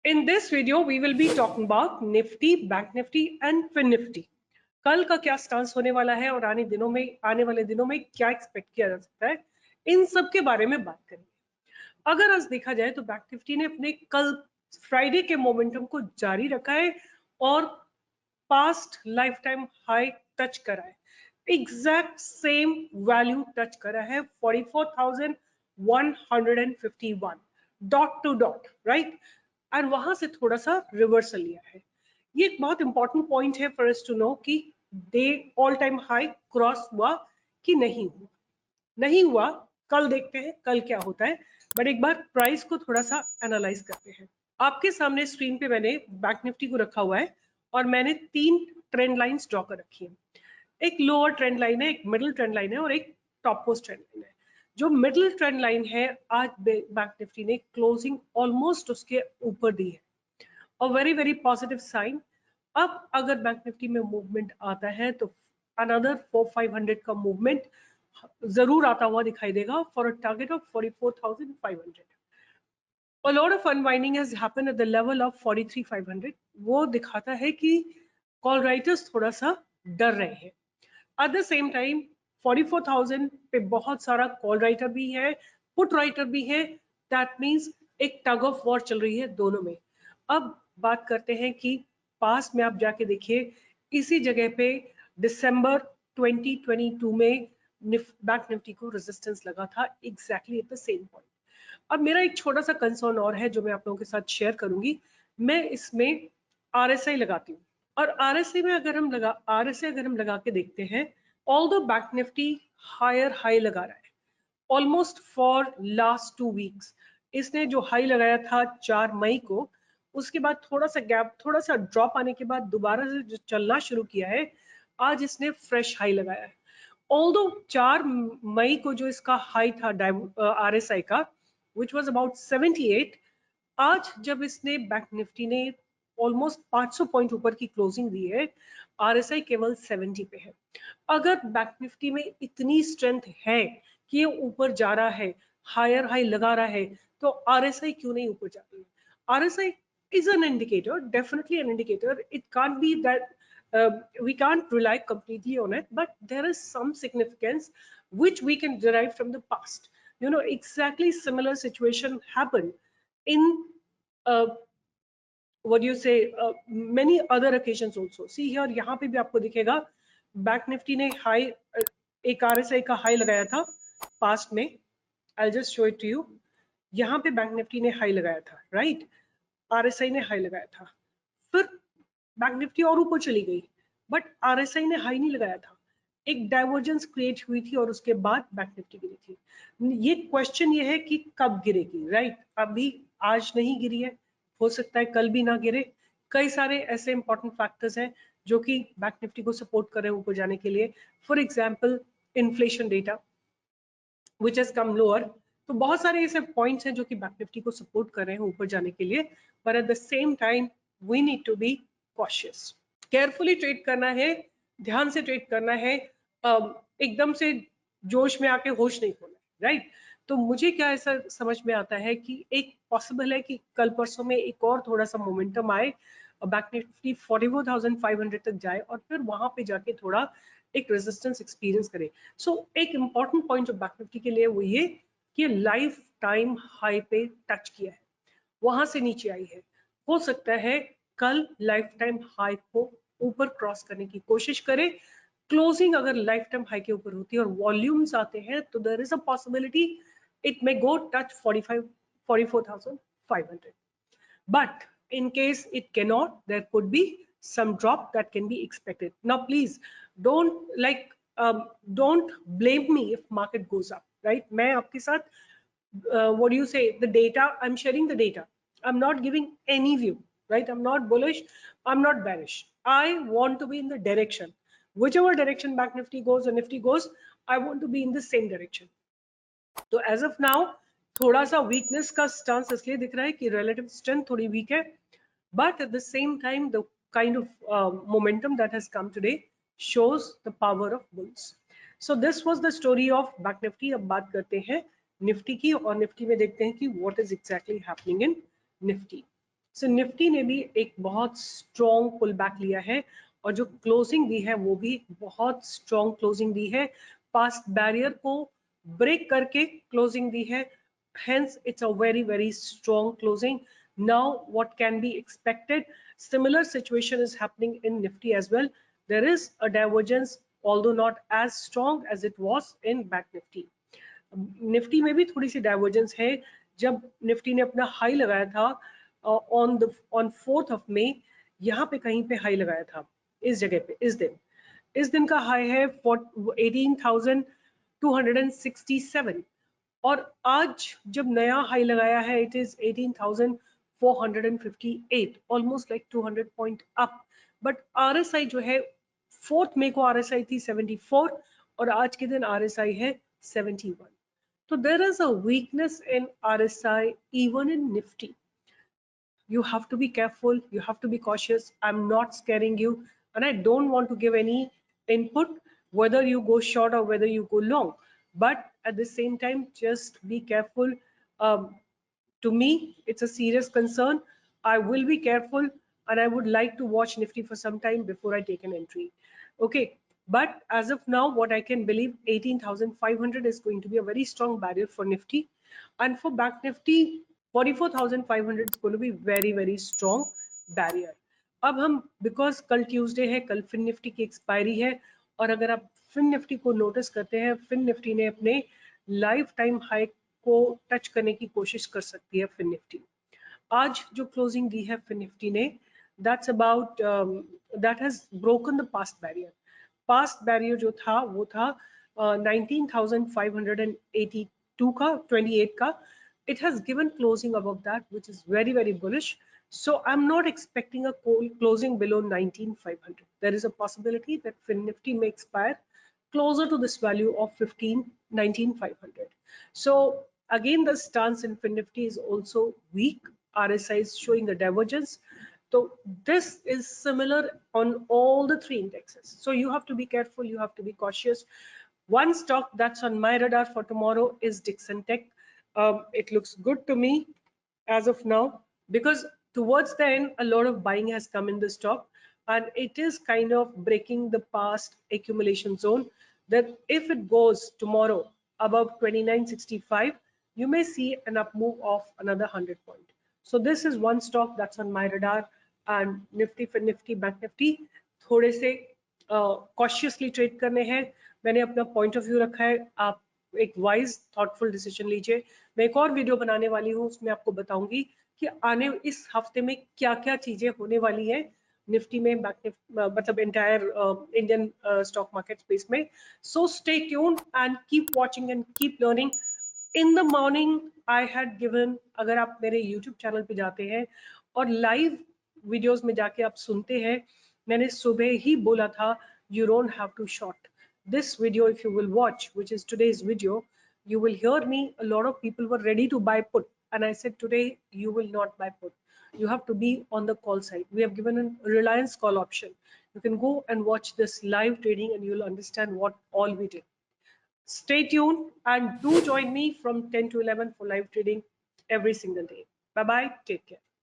In this video, we will be talking about Nifty, Bank Nifty and Fin Nifty. कल का क्या stance होने वाला है और आने वाले दिनों में क्या एक्सपेक्ट किया जा सकता है, इन सब के बारे में बात करेंगे। अगर आज देखा जाए तो बैंक निफ्टी ने अपने कल फ्राइडे के मोमेंटम को जारी रखा है और past life time high touch करा है, एग्जैक्ट सेम वैल्यू टच करा है 44,151 डॉट टू डॉट, राइट। और वहां से थोड़ा सा रिवर्सल लिया है। ये एक बहुत इंपॉर्टेंट पॉइंट है फॉर अस टू नो कि day all time high cross हुआ कि नहीं हुआ। नहीं हुआ, कल देखते हैं कल क्या होता है, बट एक बार प्राइस को थोड़ा सा एनालाइज करते हैं। आपके सामने स्क्रीन पे मैंने बैंक निफ्टी को रखा हुआ है और मैंने 3 ट्रेंड लाइंस ड्रॉ कर रखी है। एक लोअर ट्रेंड लाइन है, एक मिडिल ट्रेंड लाइन है और एक टॉप मोस्ट ट्रेंड लाइन है। जो मिडिल ट्रेंड लाइन है, आज बैंक निफ्टी ने क्लोजिंग ऑलमोस्ट उसके ऊपर दी है और वेरी वेरी पॉजिटिव साइन। अब अगर बैंक निफ्टी में मूवमेंट आता है तो अनदर 4-500 का मूवमेंट जरूर आता हुआ दिखाई देगा for a target of 44,500। A lot of unwinding has happened at the level of 43,500। वो दिखाता है कि कॉल राइटर्स थोड़ा सा डर रहे हैं। एट द सेम टाइम 44,000 पे बहुत सारा कॉल राइटर भी है, पुट राइटर भी है। दैट मीन्स एक टग ऑफ वॉर चल रही है दोनों में। अब बात करते हैं कि पास्ट में आप जाके देखिए, इसी जगह पे दिसंबर 2022 में बैंक निफ्टी को रेजिस्टेंस लगा था exactly at the same point. अब मेरा एक छोटा सा कंसर्न और है जो मैं आप लोगों के साथ शेयर करूंगी। मैं इसमें आरएसआई लगाती हूँ और आरएसआई अगर हम लगा के देखते हैं, although bank Nifty higher high लगा रहा है ऑलमोस्ट फॉर लास्ट 2 वीक्स। इसने जो हाई लगाया था 4 मई को, उसके बाद थोड़ा सा गैप, थोड़ा सा ड्रॉप आने के बाद दोबारा से जो चलना शुरू किया है, आज इसने फ्रेश हाई लगाया है। ऑल्दो 4 मई को जो इसका हाई था आरएसआई का, which was about 78, आज जब इसने बैंक निफ्टी ने ऑलमोस्ट 500 पॉइंट ऊपर की क्लोजिंग दी है, आरएसआई केवल 70 पे है। अगर बैंक निफ्टी में इतनी स्ट्रेंथ है कि ये ऊपर जा रहा है, हायर हाई लगा रहा है, तो आरएसआई क्यों नहीं ऊपर जा रही है? RSI is an indicator, definitely an indicator. It can't be that we can't rely completely on it, but there is some significance which we can derive from the past. You know, exactly similar situation happened in uh, what do you say many other occasions also. See here, यहाँ पे भी आपको दिखेगा bank Nifty ने high, एक RSI का high लगाया था पास्ट में। I'll just show it to you. यहाँ पे बैंक निफ्टी ने हाई लगाया था, राइट। आरएसआई ने हाई लगाया था, फिर बैंक निफ्टी और ऊपर चली गई, बट आरएसआई ने हाई नहीं लगाया था। एक डाइवर्जेंस क्रिएट हुई थी और उसके बाद बैंक निफ्टी गिरी थी। ये क्वेश्चन ये है कि कब गिरेगी, राइट। अभी आज नहीं गिरी है, हो सकता है कल भी ना गिरे। कई सारे ऐसे इंपॉर्टेंट फैक्टर्स हैं जो कि बैंक निफ्टी को सपोर्ट कर रहे हैं ऊपर जाने के लिए। For example inflation data which has come lower. तो बहुत सारे ऐसे पॉइंट्स हैं जो कि बैंक निफ्टी को सपोर्ट कर रहे हैं ऊपर जाने के लिए, पर at the same time we need to be cautious. Carefully trade करना है, ध्यान से ट्रेड करना है, एकदम से जोश में आके होश नहीं खोना, राइट। तो मुझे क्या ऐसा समझ में आता है कि एक पॉसिबल है कि कल परसों में एक और थोड़ा सा मोमेंटम आए और बैंक निफ्टी 44,500 तक जाए और फिर वहां पे जाके थोड़ा एक रेजिस्टेंस एक्सपीरियंस करे। सो एक इंपॉर्टेंट पॉइंट जो बैंक निफ्टी के लिए वो ये कि लाइफ टाइम हाई पे टच किया है, वहां से नीचे आई है। हो सकता है कल लाइफ टाइम हाई को ऊपर क्रॉस करने की कोशिश करे। क्लोजिंग अगर लाइफ टाइम हाई के ऊपर होती है और वॉल्यूम्स आते हैं तो there is a possibility it may go touch 44,500। But in case it cannot, there could be some drop that can be expected. Now please don't don't blame me if market goes up, right? मैं आपके साथ what do you say, the data, I'm sharing the data, I'm not giving any view, right? I'm not bullish, I'm not bearish. I want to be in the direction, whichever direction bank nifty goes or nifty goes, I want to be in the same direction. तो as of now थोड़ा सा weakness का stance इसलिए दिख रहा है कि relative strength थोड़ी वीक है, but at the same time the kind of momentum that has come today shows the power of bulls. So this was the story of bank Nifty. अब बात करते हैं निफ्टी की और निफ्टी में देखते हैं कि what is exactly happening in Nifty. So Nifty ने भी एक बहुत स्ट्रॉन्ग पुल बैक लिया है और जो क्लोजिंग दी है वो भी बहुत स्ट्रॉन्ग क्लोजिंग दी है, पास्ट बैरियर को ब्रेक करके क्लोजिंग दी है, hence it's a very strong closing. Now what can be expected? Similar situation is happening in Nifty as well. There is a divergence, although not as strong as it was in Bank Nifty. Nifty में भी थोड़ी सी divergence है। जब Nifty ने अपना high लगाया था on 4th of May, यहाँ पे कहीं पे हाई लगाया था, इस जगह पे, इस दिन का हाई है 18,267 और आज जब नया हाई लगाया है it is 18,458, almost like 200 point up. But RSI जो है 4th May को आरएसआई थी 74 और आज के दिन आरएसआई है 71। So there is a weakness in RSI even in Nifty. You have to be careful, you have to be cautious. I'm not scaring you and I don't want to give any input whether you go short or whether you go long, but at the same time just be careful. To me it's a serious concern. I will be careful and I would like to watch Nifty for some time before I take an entry. Okay, but as of now what I can believe, 18,500 is going to be a very strong barrier for Nifty, and for Bank Nifty 44,500 is going to be very strong barrier. अब हम, because कल Tuesday है, कल fin Nifty की expiry है, और अगर आप फिन निफ्टी को नोटिस करते हैं, फिन निफ्टी ने अपने लाइफ टाइम हाई को टच करने की कोशिश कर सकती है फिन निफ्टी। आज जो क्लोजिंग दी है फिन निफ्टी ने, that's about that has broken the past barrier. Past barrier जो था वो था 19,582 का, 28 का। It has given closing above that, which is very bullish. So I'm not expecting a closing below 19,500. There is a possibility that Fin Nifty may expire closer to this value of 19,500. So again, the stance in Fin Nifty is also weak. RSI is showing a divergence. So this is similar on all the three indexes. So you have to be careful, you have to be cautious. One stock that's on my radar for tomorrow is Dixon Tech. It looks good to me as of now because towards the end a lot of buying has come in the stock and it is kind of breaking the past accumulation zone, that if it goes tomorrow above 2965 you may see an up move of another 100 point. So this is one stock that's on my radar, and Nifty for Nifty Bank Nifty थोड़े से cautiously trade करने हैं। मैंने अपना point of view रखा है, आप एक वाइज थॉटफुल डिसीजन लीजिए। मैं एक और वीडियो बनाने वाली हूँ, उसमें आपको बताऊंगी कि आने इस हफ्ते में क्या क्या चीजें होने वाली है निफ्टी में, मतलब entire Indian stock market space में। So stay tuned and keep watching and keep learning. In the morning I had given, अगर आप मेरे यूट्यूब चैनल पे जाते हैं और लाइव वीडियोस में जाके आप सुनते हैं, मैंने सुबह ही बोला था you don't have to short this video. If you will watch, which is today's video, you will hear me, a lot of people were ready to buy put and I said today you will not buy put, you have to be on the call side. We have given a Reliance call option. You can go and watch this live trading and you'll understand what all we did. Stay tuned and do join me from 10 to 11 for live trading every single day. Bye bye, take care.